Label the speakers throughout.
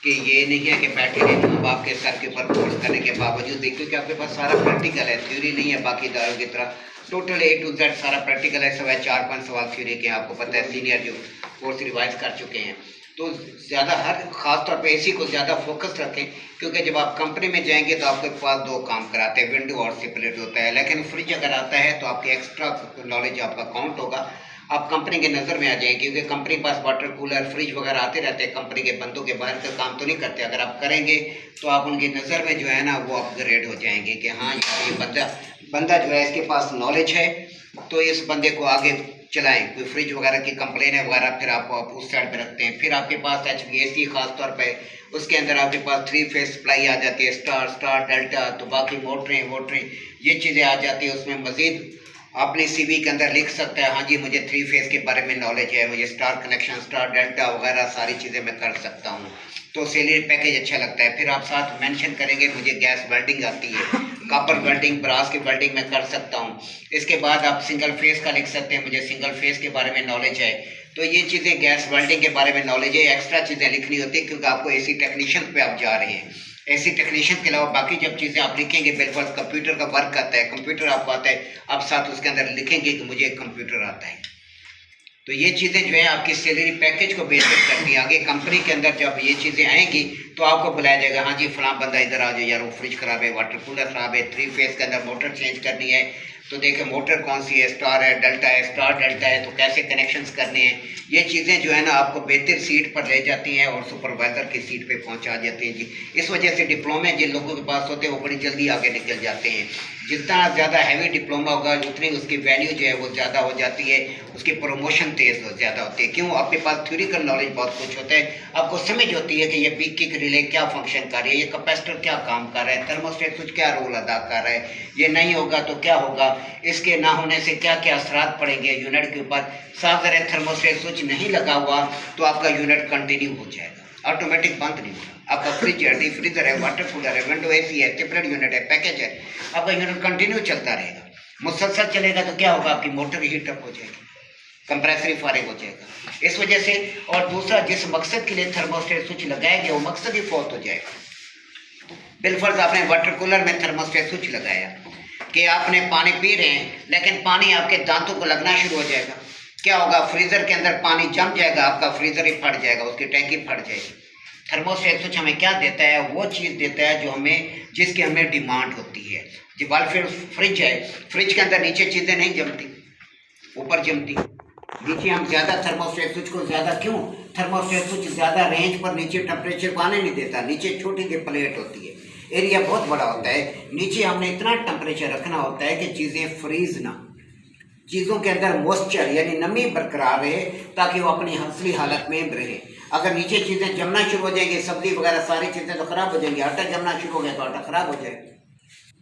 Speaker 1: कि ये नहीं है कि बैठे रहे माँ बाप के सर के ऊपर फोर्स करने के बावजूद भी, क्योंकि आपके पास सारा प्रैक्टिकल है, थ्योरी नहीं है बाकी दारों की तरह। टोटल A to Z सारा प्रैक्टिकल है, सब 4-5 सवाल थ्योरी के, आपको पता है सीनियर जो कोर्स रिवाइज कर चुके हैं। तो ज़्यादा हर ख़ास तौर पे इसी को ज़्यादा फोकस रखें, क्योंकि जब आप कंपनी में जाएंगे तो आपके पास दो काम कराते हैं, विंडो और स्प्लिट होता है। लेकिन फ्रिज अगर आता है तो आपकी एक्स्ट्रा नॉलेज आपका काउंट होगा, आप कंपनी के नज़र में आ जाएंगे, क्योंकि कंपनी के पास वाटर कूलर फ्रिज वगैरह आते रहते हैं, कंपनी के बंदों के बाहर का काम तो नहीं करते। अगर आप करेंगे तो आप उनकी नज़र में जो है ना वो अपग्रेड हो जाएंगे कि हाँ ये बंदा जो है इसके पास नॉलेज है, तो इस बंदे को आगे चलाएं। कोई फ्रिज वगैरह की कंप्लेन है वगैरह, फिर आप उस साइड पे रखते हैं। फिर आपके पास HVAC खास तौर पे, उसके अंदर आपके पास 3 फेज सप्लाई आ जाती है, स्टार डेल्टा, तो बाकी मोटरें ये चीज़ें आ जाती है। उसमें मज़ीद अपने CV के अंदर लिख सकता है, हाँ जी मुझे 3 फेज के बारे में नॉलेज है, मुझे स्टार कनेक्शन, स्टार डेल्टा वगैरह सारी चीज़ें मैं कर सकता हूँ, तो सैलरी पैकेज अच्छा लगता है। फिर आप साथ मेंशन करेंगे मुझे गैस वेल्डिंग आती है, कॉपर वेल्डिंग, ब्रास की वेल्डिंग मैं कर सकता हूँ। इसके बाद आप सिंगल फेस का लिख सकते हैं, मुझे सिंगल फेस के बारे में नॉलेज है। तो ये चीज़ें गैस वेल्डिंग के बारे में नॉलेज है, एक्स्ट्रा चीज़ें लिखनी होती है, क्योंकि आपको AC टेक्नीशियन पे आप जा रहे हैं। ऐसी टेक्नीशियन के अलावा बाकी जब चीज़ें आप लिखेंगे, बिल्कुल कंप्यूटर का वर्क आता है, कंप्यूटर आपको आता है, आप साथ उसके अंदर लिखेंगे कि मुझे कंप्यूटर आता है। तो ये चीज़ें जो है आपकी सैलरी पैकेज को बेहतर करती है। आगे कंपनी के अंदर जब ये चीज़ें आएंगी तो आपको बुलाया जाएगा, हाँ जी फलां बंदा इधर आ जाओ यार, वो फ्रिज ख़राब है, वाटर कूलर ख़राब है, 3 फेज के अंदर मोटर चेंज करनी है, तो देखें मोटर कौन सी है, स्टार है, डेल्टा है, स्टार डेल्टा है, तो कैसे कनेक्शंस करने हैं। ये चीज़ें जो है ना आपको बेहतर सीट पर ले जाती हैं और सुपरवाइज़र की सीट पे पहुंचा जाती हैं जी। इस वजह से डिप्लोमे जिन लोगों के पास होते हैं वो बड़ी जल्दी आगे निकल जाते हैं। जितना ज़्यादा हैवी डिप्लोमा होगा उतनी उसकी वैल्यू जो है वो ज़्यादा हो जाती है, उसकी प्रमोशन तेज़ ज़्यादा होती है। क्यों? आपके पास थ्योरिकल नॉलेज बहुत कुछ होता है, आपको समझ होती है कि ये पीक किक रिले क्या फंक्शन कर रही है, ये कैपेसिटर क्या काम कर रहा है, थर्मोस्टेट स्विच क्या रोल अदा कर रहा है, ये नहीं होगा तो क्या होगा, इसके ना होने से क्या क्या असरात पड़ेंगे यूनिट के ऊपर। साफ ज़रा थर्मोस्टेट स्विच नहीं लगा हुआ तो आपका यूनिट कंटिन्यू हो जाएगा, ऑटोमेटिक बंद नहीं होगा। आपका फ्रिज है, डीफ्रीजर है, वाटर कूलर है, विंडो AC है, सेपरेट यूनिट है, पैकेज है, आपका यूनिट कंटिन्यू चलता रहेगा। मुसलसल चलेगा तो क्या होगा, आपकी मोटर हीटअप हो जाएगी, कंप्रेसर फारिग हो जाएगा। इस वजह से, और दूसरा जिस मकसद के लिए थर्मोस्टेट स्विच लगाया गया वो मकसद ही फौत हो जाएगा। बिलफर्ज आपने वाटर कूलर में थर्मोस्टेट स्विच लगाया कि आपने पानी पी रहे हैं, लेकिन पानी आपके दांतों को लगना शुरू हो जाएगा, क्या होगा, फ्रीज़र के अंदर पानी जम जाएगा, आपका फ्रीज़र ही फट जाएगा, उसकी टैंकी फट जाएगी। थर्मोस्टेट स्विच हमें क्या देता है, वो चीज़ देता है जो हमें, जिसकी हमें डिमांड होती है। जब फिर फ्रिज है, फ्रिज के अंदर नीचे चीज़ें नहीं जमती, ऊपर जमती। नीचे हम ज़्यादा थर्मोस्टेट स्विच को ज़्यादा, क्यों, थर्मोस्टेट स्विच ज़्यादा रेंज पर नीचे टेम्परेचर को आने नहीं देता, नीचे छोटी सी प्लेट होती है, एरिया बहुत बड़ा होता है, नीचे हमने इतना टेम्परेचर रखना होता है कि चीज़ें फ्रीज ना, चीज़ों के अंदर मॉइस्चर यानी नमी बरकरार रहे, ताकि वो अपनी असली हालत में रहे। अगर नीचे चीज़ें जमना शुरू हो जाएंगी, सब्जी वगैरह सारी चीज़ें तो ख़राब हो जाएंगी, आटा जमना शुरू हो गया तो आटा ख़राब हो जाएगा।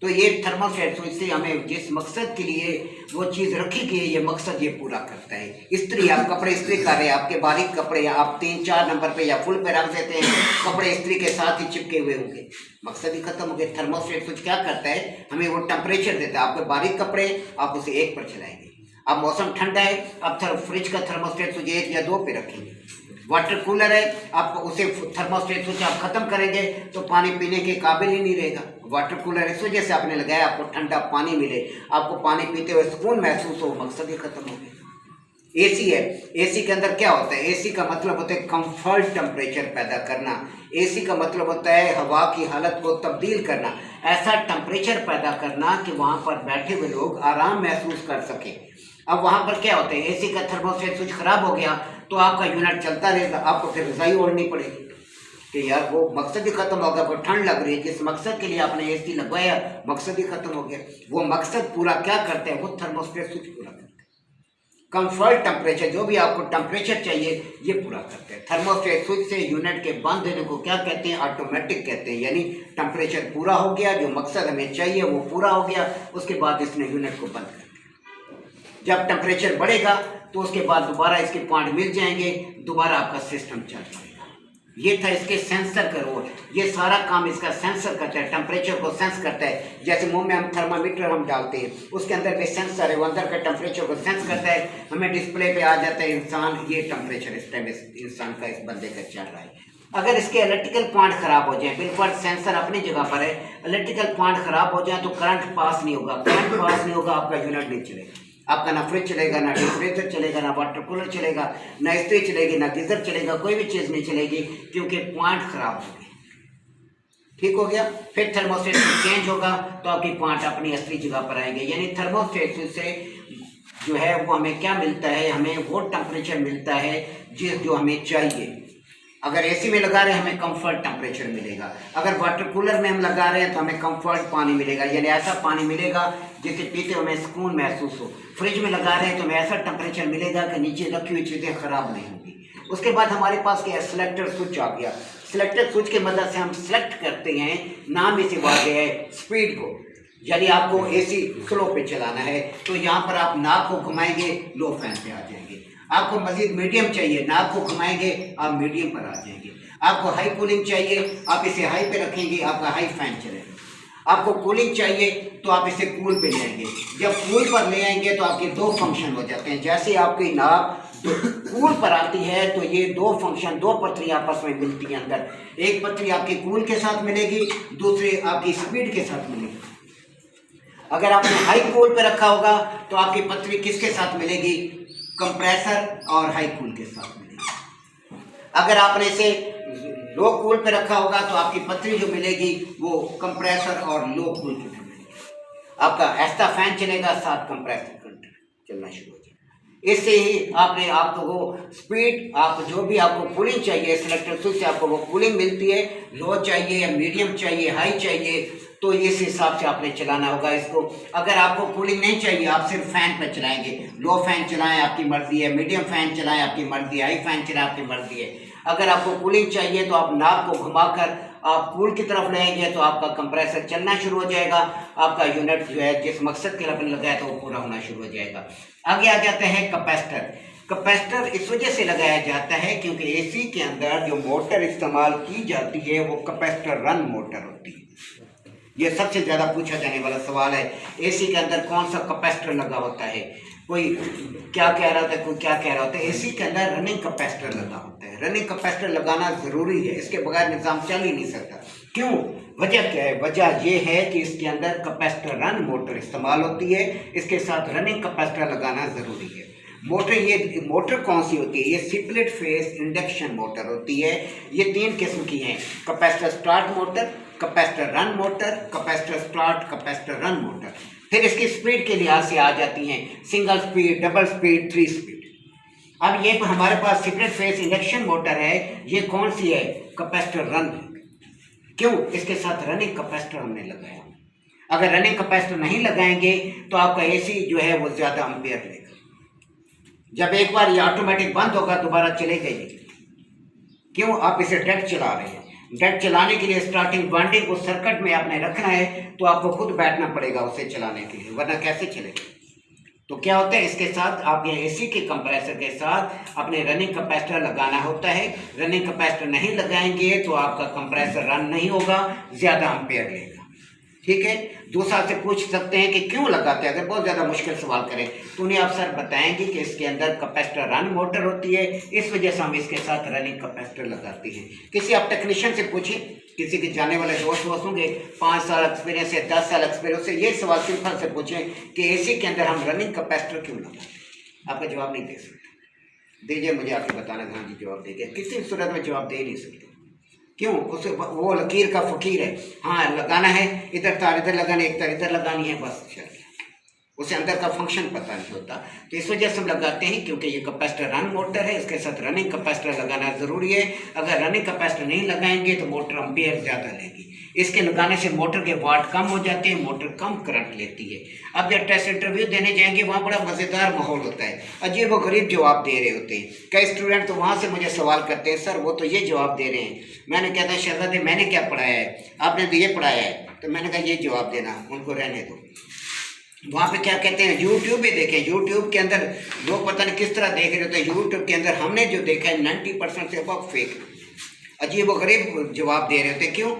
Speaker 1: तो ये थर्मोस्टेट स्विच से हमें जिस मकसद के लिए वो चीज़ रखी गई है, ये मकसद ये पूरा करता है। इस्त्री, आप कपड़े इस्त्री कर रहे हैं, आपके बारीक कपड़े आप 3-4 नंबर पे या फुल पे रख देते हैं, कपड़े इस्त्री के साथ ही चिपके हुए होंगे, मकसद ही खत्म हो गया। थर्मोस्टेट स्विच क्या करता है, हमें वो टेम्परेचर देता है। आपके बारीक कपड़े आप उसे 1 पर चलाएंगे, अब मौसम ठंडा है, अब फ्रिज का थर्मोस्टेट स्विच 1 या 2 पे रखेंगे। वाटर कूलर है, आप उसे थर्मोस्टेट स्विच आप खत्म करेंगे तो पानी पीने के काबिल ही नहीं रहेगा। वाटर कूलर इस वजह से आपने लगाया, आपको ठंडा पानी मिले, आपको पानी पीते हुए सुकून महसूस हो, मकसद ही खत्म हो गया। AC है, AC के अंदर क्या होता है, AC का मतलब होता है कंफर्ट टेम्परेचर पैदा करना, AC का मतलब होता है हवा की हालत को तब्दील करना, ऐसा टेम्परेचर पैदा करना कि वहाँ पर बैठे हुए लोग आराम महसूस कर सकें। अब वहाँ पर क्या होता है, AC का थर्मोस्टेट स्विच खराब हो गया तो आपका यूनिट चलता रहेगा, आपको फिर रजाई ओढ़नी पड़ेगी कि यार वो मकसद ही खत्म हो गया, वो ठंड लग रही है, जिस मकसद के लिए आपने AC लगवाया मकसद ही खत्म हो गया। वो मकसद पूरा क्या करते हैं, वो थर्मोस्टेट स्विच पूरा करते हैं। कंफर्ट टेम्परेचर, जो भी आपको टेम्परेचर चाहिए ये पूरा करते हैं। थर्मोस्टेट स्विच से यूनिट के बंद होने को क्या कहते हैं, ऑटोमेटिक कहते हैं, यानी टेम्परेचर पूरा हो गया, जो मकसद हमें चाहिए वो पूरा हो गया, उसके बाद इसने यूनिट को बंद कर दिया। जब टेम्परेचर बढ़ेगा तो उसके बाद दोबारा इसके पॉइंट मिल जाएंगे, दोबारा आपका सिस्टम चल जाएगा। ये था इसके सेंसर का रोल, ये सारा काम इसका सेंसर करता है, टेम्परेचर को सेंस करता है। जैसे मुंह में हम थर्मामीटर हम डालते हैं, उसके अंदर भी सेंसर है, वो अंदर का टेम्परेचर को सेंस करता है, हमें डिस्प्ले पे आ जाता है इंसान, ये टेम्परेचर इस टाइम इस इंसान का, इस बंदे का चल रहा है। अगर इसके इलेक्ट्रिकल पॉइंट खराब हो जाए, बिल्कुल सेंसर अपनी जगह पर है, इलेक्ट्रिकल पॉइंट खराब हो जाए तो करंट पास नहीं होगा, करंट पास नहीं होगा आपका यूनिट नहीं चलेगा, आपका ना फ्रिज चलेगा, ना टेम्परेचर चलेगा, ना वाटर कूलर चलेगा, ना इस्त्री चलेगी, ना गीजर चलेगा, कोई भी चीज़ नहीं चलेगी क्योंकि पॉइंट खराब हो गए। ठीक हो गया। फिर थर्मोस्टेट चेंज होगा तो आपकी पॉइंट अपनी असली जगह पर आएंगे, यानी थर्मोस्टेट से जो है वो हमें क्या मिलता है, हमें वो टेम्परेचर मिलता है जो हमें चाहिए। अगर एसी में लगा रहे हैं हमें कंफर्ट टेम्परेचर मिलेगा, अगर वाटर कूलर में हम लगा रहे हैं तो हमें कंफर्ट पानी मिलेगा, यानी ऐसा पानी मिलेगा जिसे पीते हुए हमें सुकून महसूस हो। फ्रिज में लगा रहे हैं तो हमें ऐसा टेम्परेचर मिलेगा कि नीचे रखी हुई चीज़ें खराब नहीं होंगी। उसके बाद हमारे पास क्या है, सिलेक्टर स्विच आ गया। सिलेक्टर स्विच की मदद से हम सिलेक्ट करते हैं, नाम इसे वादे है स्पीड को, यानी आपको एसी स्लो पे चलाना है तो यहाँ पर आप नाक को घुमाएंगे लो फैन पे आ जाएंगे। आपको मजीद मीडियम चाहिए, नाक को घुमाएंगे आप मीडियम पर आ जाएंगे। आपको हाई कूलिंग चाहिए, आप इसे हाई पे रखेंगे, आपका हाई फैन चलेगा। आपको कूलिंग चाहिए तो आप इसे कूल पे ले आएंगे। जब कूल पर ले आएंगे तो आपके दो फंक्शन हो जाते हैं। जैसे आपकी नाक कूल पर आती है तो ये दो फंक्शन, दो पत्री आपस में मिलती हैं अंदर। एक पत्री आपकी कूल के साथ मिलेगी, दूसरी आपकी स्पीड के साथ मिलेगी। अगर आपने हाई कूल पे रखा होगा तो आपकी पत्री किसके साथ मिलेगी, कंप्रेसर और हाई कूल के साथ मिलेगी। अगर आपने इसे लो कूल पे रखा होगा तो आपकी पत्री जो मिलेगी वो कंप्रेसर और लो कूल की मिलेगी। आपका ऐसा फैन चलेगा, साथ कंप्रेसर चलना शुरू हो जाएगा। इससे ही आपने आपको वो स्पीड, आप जो भी आपको कूलिंग चाहिए सिलेक्टर स्विच से आपको वो कूलिंग मिलती है। लो चाहिए या मीडियम चाहिए, हाई चाहिए, तो इस हिसाब से आपने चलाना होगा इसको। अगर आपको कूलिंग नहीं चाहिए आप सिर्फ फैन पर चलाएंगे, लो फैन चलाएं आपकी मर्जी है, मीडियम फैन चलाएं आपकी मर्जी है, हाई फैन चलाएं आपकी मर्जी है। अगर आपको कूलिंग चाहिए तो आप नाक को घुमाकर आप कूल की तरफ लाएंगे तो आपका कंप्रेसर चलना शुरू हो जाएगा, आपका यूनिट जो है जिस मकसद के लिए आपने लगाया तो वो पूरा होना शुरू हो जाएगा। आगे आ जाते हैं कैपेसिटर। कैपेसिटर इस वजह से लगाया जाता है क्योंकि एसी के अंदर जो मोटर इस्तेमाल की जाती है वो कैपेसिटर रन मोटर होती है। ये सबसे ज़्यादा पूछा जाने वाला सवाल है, एसी के अंदर कौन सा कैपेसिटर लगा होता है। कोई क्या कह रहा होता है, कोई क्या कह रहा होता है। एसी के अंदर रनिंग कैपेसिटर लगा होता है। रनिंग कैपेसिटर लगाना ज़रूरी है, इसके बगैर निज़ाम चल ही नहीं सकता। क्यों, वजह क्या है? वजह ये है कि इसके अंदर कैपेसिटर रन मोटर इस्तेमाल होती है, इसके साथ रनिंग कैपेसिटर लगाना ज़रूरी है। मोटर, ये मोटर कौन सी होती है? ये स्प्लिट फेस इंडक्शन मोटर होती है। ये 3 किस्म की हैं, capacitor start motor, capacitor run motor, capacitor start capacitor run motor. फिर इसकी स्पीड के लिहाज से आ जाती हैं single speed, double speed, 3 speed. अब ये हमारे पास स्प्लिट फेस इंडक्शन मोटर है, ये कौन सी है? Capacitor run. क्यों? इसके साथ रनिंग कैपेसिटर हमने लगाया। अगर रनिंग कैपेसिटर नहीं लगाएंगे तो आपका एसी जो है वो ज़्यादा एम्पियर लेगा। जब एक बार ये ऑटोमेटिक बंद होगा दोबारा चलेगा ही नहीं। क्यों? आप इसे डेड चला रहे हैं। डेड चलाने के लिए स्टार्टिंग वाइंडिंग को सर्किट में आपने रखना है तो आपको खुद बैठना पड़ेगा उसे चलाने के लिए, वरना कैसे चलेगा। तो क्या होता है, इसके साथ आप ये एसी के कंप्रेसर के साथ अपने रनिंग कैपेसिटर लगाना होता है। रनिंग कैपेसिटर नहीं लगाएंगे तो आपका कंप्रेसर रन नहीं होगा, ज़्यादा एम्पियर लेगा। ठीक है। दूसरा से पूछ सकते हैं कि क्यों लगाते हैं। अगर बहुत ज़्यादा मुश्किल सवाल करें तो उन्हें आप सर बताएंगे कि इसके अंदर कैपेसिटर रन मोटर होती है, इस वजह से हम इसके साथ रनिंग कैपेसिटर लगाते हैं। किसी आप टेक्नीशियन से पूछिए, किसी के जाने वाले दोस्त होंगे 5 साल एक्सपीरियंस है, 10 साल एक्सपीरियंस से, ये सवाल सिंपल से पूछें कि एसी के अंदर हम रनिंग कैपेसिटर क्यों लगाते हैं। आपका जवाब नहीं दे सकते। दीजिए, मुझे आके बताना। हाँ जी, जवाब दीजिए। किसी सूरत में जवाब दे नहीं सकते। क्यों? उसे वो लकीर का फ़कीर है। हाँ, लगाना है, इधर तार इधर लगानी, एक तार इधर लगानी है, बस चल। उसे अंदर का फंक्शन पता नहीं होता। तो इस वजह से हम लगाते हैं क्योंकि ये कैपेसिटर रन मोटर है, इसके साथ रनिंग कैपेसिटर लगाना ज़रूरी है। अगर रनिंग कैपेसिटर नहीं लगाएंगे तो मोटर एम्पियर ज़्यादा लेगी। इसके लगाने से मोटर के वाट कम हो जाते हैं, मोटर कम करंट लेती है। अब जब टेस्ट इंटरव्यू देने जाएंगे वहाँ बड़ा मज़ेदार माहौल होता है, अजीब व गरीब जवाब दे रहे होते हैं। कई स्टूडेंट तो वहाँ से मुझे सवाल करते हैं, सर वो तो ये जवाब दे रहे हैं। मैंने कहता है शहजादे मैंने क्या पढ़ाया है, आपने तो ये पढ़ाया है। तो मैंने कहा ये जवाब देना, उनको रहने दो। वहाँ पे क्या कहते हैं, यूट्यूब भी देखें। यूट्यूब के अंदर लोग पता नहीं किस तरह देख रहे होते हैं। यूट्यूब के अंदर हमने जो देखा है 90% से अब फेक, अजीब व गरीब जवाब दे रहे होते। क्यों?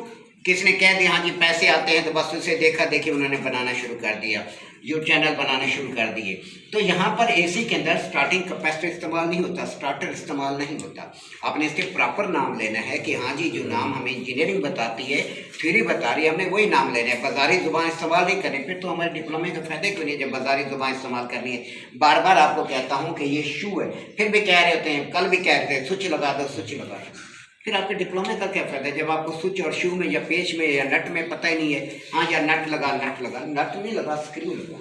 Speaker 1: किसने कह दिया हाँ जी पैसे आते हैं तो बस उसे देखा देखी उन्होंने बनाना शुरू कर दिया। जो चैनल बनाने शुरू कर दिए। तो यहाँ पर एसी के अंदर स्टार्टिंग कैपेसिटर इस्तेमाल नहीं होता, स्टार्टर इस्तेमाल नहीं होता। आपने इसके प्रॉपर नाम लेना है कि हाँ जी, जो नाम हमें इंजीनियरिंग बताती है, थ्योरी बता रही है, हमने वही नाम लेना है। बाजारी जुबान इस्तेमाल नहीं करें, फिर तो हमारे डिप्लोमे के फायदे क्यों नहीं जब बाजारी जुबान इस्तेमाल करनी है। बार बार आपको कहता हूँ कि ये शू है, फिर भी कह रहे होते हैं, कल भी कह रहे थे स्विच लगा दो, स्विच लगा दो। फिर आपके डिप्लोमे का क्या फायदा जब आपको स्विच और शू में या पेच में या नट में पता ही नहीं है। हाँ यार नट लगा, नट लगा, नट नहीं लगा, स्क्रू लगा।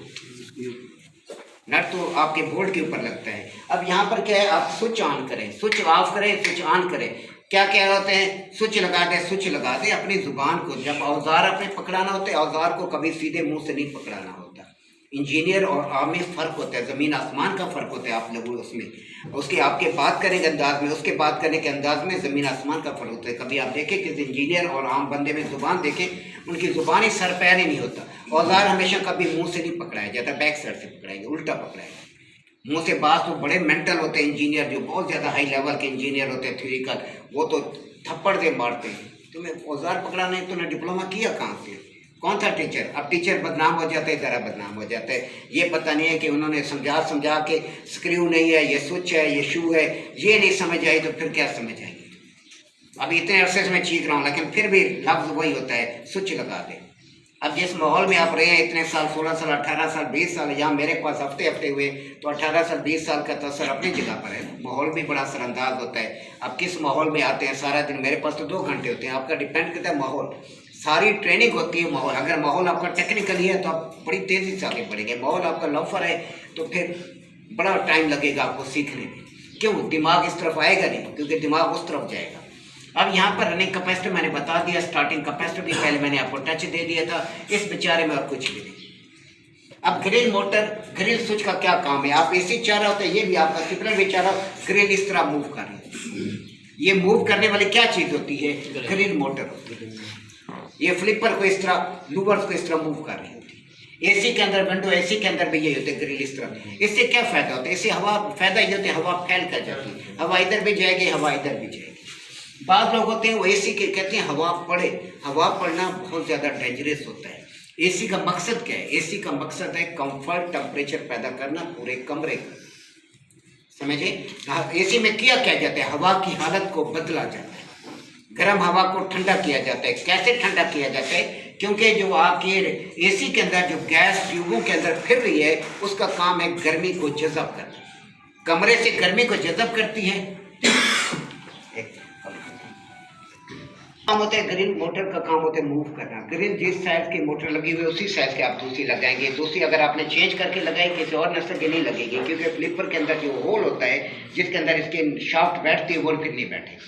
Speaker 1: नट तो आपके बोर्ड के ऊपर लगता है। अब यहाँ पर क्या है, आप स्विच ऑन करें, स्विच ऑफ करें, स्विच ऑन करें, क्या क्या होते हैं, स्विच लगा दे, स्विच लगा दे। अपनी जुबान को जब औजार अपने पकड़ाना होता है, औजार को कभी सीधे मुंह से नहीं पकड़ाना होता। इंजीनियर और आम में फ़र्क होता है, ज़मीन आसमान का फ़र्क होता है आप लोगों उसमें। उसके आपके बात करने के अंदाज में, उसके बात करने के अंदाज में ज़मीन आसमान का फ़र्क होता है। कभी आप देखें कि इंजीनियर और आम बंदे में ज़ुबान देखें, उनकी ज़ुबान ही सर पैर ही नहीं होता। औजार हमेशा कभी मुंह से नहीं पकड़ाया जाता, बैक साइड से पकड़ाएंगे, उल्टा पकड़ाएंगे। मुंह से बात तो बड़े मेंटल होते हैं इंजीनियर, जो बहुत ज़्यादा हाई लेवल के इंजीनियर होते हैं थ्योरिकल, वो तो थप्पड़ दे मारते हैं। तुम्हें औजार पकड़ाना है, तुमने डिप्लोमा किया कहाँ से, कौन था टीचर? अब टीचर बदनाम हो जाता है, तरह बदनाम हो जाता है। ये पता नहीं है कि उन्होंने समझा के स्क्रू नहीं है, ये स्विच है, ये शू है, ये नहीं समझ आई तो फिर क्या समझ आएगी। अभी इतने अरसे से मैं चीख रहा हूँ, लेकिन फिर भी लफ्ज़ वही होता है, स्विच लगा दे। अब जिस माहौल में आप रहे हैं इतने साल, 16 साल, 18 साल, 20 साल, यहाँ मेरे पास हफ्ते हफ्ते हुए, तो 18 साल 20 साल का तो असर अपनी जगह पर है। माहौल भी बड़ा असरअंदाज होता है। अब किस माहौल में आते हैं, सारा दिन मेरे पास तो 2 घंटे होते हैं, आपका डिपेंड करता है माहौल। सारी ट्रेनिंग होती है माहौल। अगर माहौल आपका टेक्निकली है तो आप बड़ी तेज़ी से आगे बढ़ेंगे। माहौल आपका लफर है तो फिर बड़ा टाइम लगेगा आपको सीखने में। क्यों? दिमाग इस तरफ आएगा नहीं, क्योंकि दिमाग उस तरफ जाएगा। अब यहाँ पर रनिंग कैपेसिटर मैंने बता दिया, स्टार्टिंग कैपेसिटर भी पहले मैंने आपको टच दे दिया था। इस बेचारे में और कुछ भी नहीं। अब ग्रिल मोटर, ग्रिल स्विच का क्या काम है? आप एसी चाह रहे होते हैं, ये भी आपका स्टिपलर भी चाह रहा, ग्रिल इस तरह मूव कर रहे हैं। ये मूव करने वाली क्या चीज़ होती है? ग्रिल मोटर होती है। ये फ्लिपर को इस तरह, लूवर्स को इस तरह मूव कर रही होती है। एसी के अंदर, विंडो एसी के अंदर भी ये होते हैं ग्रिल इस तरह। इससे क्या फ़ायदा होता है? इससे हवा, फ़ायदा ये होता है हवा फैल कर जाती है, हवा इधर भी जाएगी, हवा इधर भी जाएगी। बाद लोग होते हैं वो एसी के कहते हैं हवा पड़े, हवा पड़ना बहुत ज़्यादा डेंजरस होता है। एसी का मकसद क्या है? एसी का मकसद है कंफर्ट, टेम्परेचर पैदा करना पूरे कमरे का, समझे? एसी में किया क्या जाता है? हवा की हालत को बदला जाता है, गर्म हवा को ठंडा किया जाता है। कैसे ठंडा किया जाता है? क्योंकि जो आपके एसी के अंदर जो गैस ट्यूबों के अंदर फिर रही है, उसका काम है गर्मी को जज़ब करना, कमरे से गर्मी को जज़ब करती है। काम होता है ग्रिल मोटर का, काम होता है मूव करना। ग्रिल जिस साइज की मोटर लगी हुई है उसी साइज के आप दूसरी लगाएंगे। दूसरी अगर आपने चेंज करके लगाई किसी और नस्ल की नहीं लगेगी, क्योंकि फ्लिपर के अंदर जो होल होता है जिसके अंदर इसके शाफ्ट बैठती है वो फिर नहीं बैठेगी,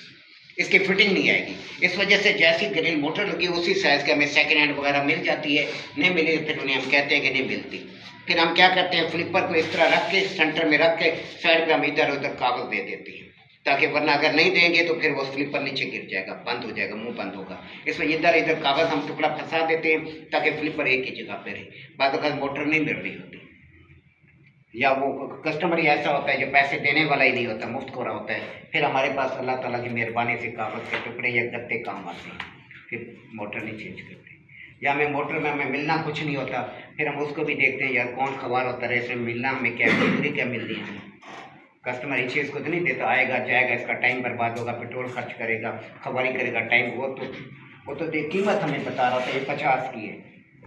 Speaker 1: इसकी फिटिंग नहीं आएगी। इस वजह से जैसी ग्रिल मोटर लगी उसी साइज़ के हमें सेकेंड हैंड वगैरह मिल जाती है, नहीं मिली फिर उन्हें हम कहते हैं कि नहीं मिलती। फिर हम क्या करते हैं, फ्लिपर को इस तरह रख के, सेंटर में रख के, साइड पे हम इधर उधर कागज़ दे देते हैं, ताकि वरना अगर नहीं देंगे तो फिर वो फ्लिपर नीचे गिर जाएगा, बंद हो जाएगा, मुंह बंद होगा। इसमें इधर इधर कागज़ हम टुकड़ा फंसा देते हैं ताकि फ्लिपर एक ही जगह पे रहे। बाद अगर मोटर नहीं मिल रही होती, या वो कस्टमर ही ऐसा होता है जो पैसे देने वाला ही नहीं होता, मुफ्त खोरा होता है, फिर हमारे पास अल्लाह ताला की मेहरबानी से कागज़ के टुकड़े या गत्ते काम आते हैं, फिर मोटर नहीं चेंज करते। या हमें मोटर में हमें मिलना कुछ नहीं होता, फिर हम उसको भी देखते हैं यार कौन खबर होता है, इसमें मिलना हमें क्या मजदूरी क्या मिलनी है हमें। कस्टमर इस चीज़ को तो नहीं देता, आएगा जाएगा, इसका टाइम बर्बाद होगा, पेट्रोल खर्च करेगा, खबारी करेगा, टाइम वो तो देख कीमत हमें बता रहा था, ये 50 की है,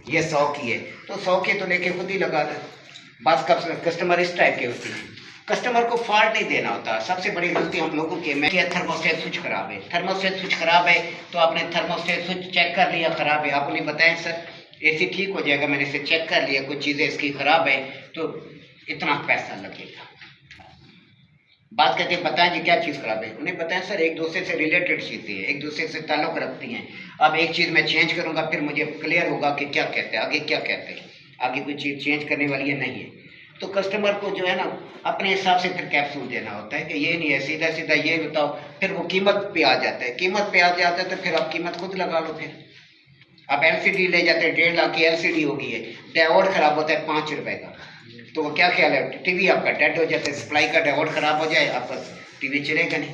Speaker 1: ये 100 की है, तो 100 की तो लेके खुद ही लगा दे। बस कस्टमर इस टाइप के होते हैं। कस्टमर को फॉल्ट नहीं देना होता। सबसे बड़ी गलती हम लोगों की, मैं क्या थर्मोस्टेट स्विच खराब है, थर्मोस्टेट स्विच खराब है तो आपने थर्मोस्टेट स्विच चेक कर लिया खराब है, आपको नहीं बताया सर एसी ठीक हो जाएगा, मैंने इसे चेक कर लिया, कुछ चीज़ें इसकी खराब है तो इतना पैसा लगेगा। बात कहते हैं बताएं जी क्या चीज़ खराब है, उन्हें बताएं सर एक दूसरे से रिलेटेड चीज़ें हैं, एक दूसरे से ताल्लुक़ रखती हैं। अब एक चीज़ मैं चेंज करूँगा फिर मुझे क्लियर होगा कि क्या कहते हैं, आगे क्या कहते हैं, आगे कोई चीज़ चेंज करने वाली है नहीं है। तो कस्टमर को जो है ना अपने हिसाब से फिर कैप्सूल देना होता है कि ये नहीं है, सीधा सीधा ये बताओ, फिर वो कीमत पे आ जाता है। कीमत पे आ जाता है तो फिर आप कीमत खुद लगा लो। फिर आप एलसीडी ले जाते हैं, 1.5 लाख की एलसीडी होगी है, डायोड खराब होता है 5 रुपए का, तो वो क्या ख्याल है, टीवी आपका डेड हो जाता है, सप्लाई का डायोड खराब हो जाए आपका टीवी चलेगा नहीं।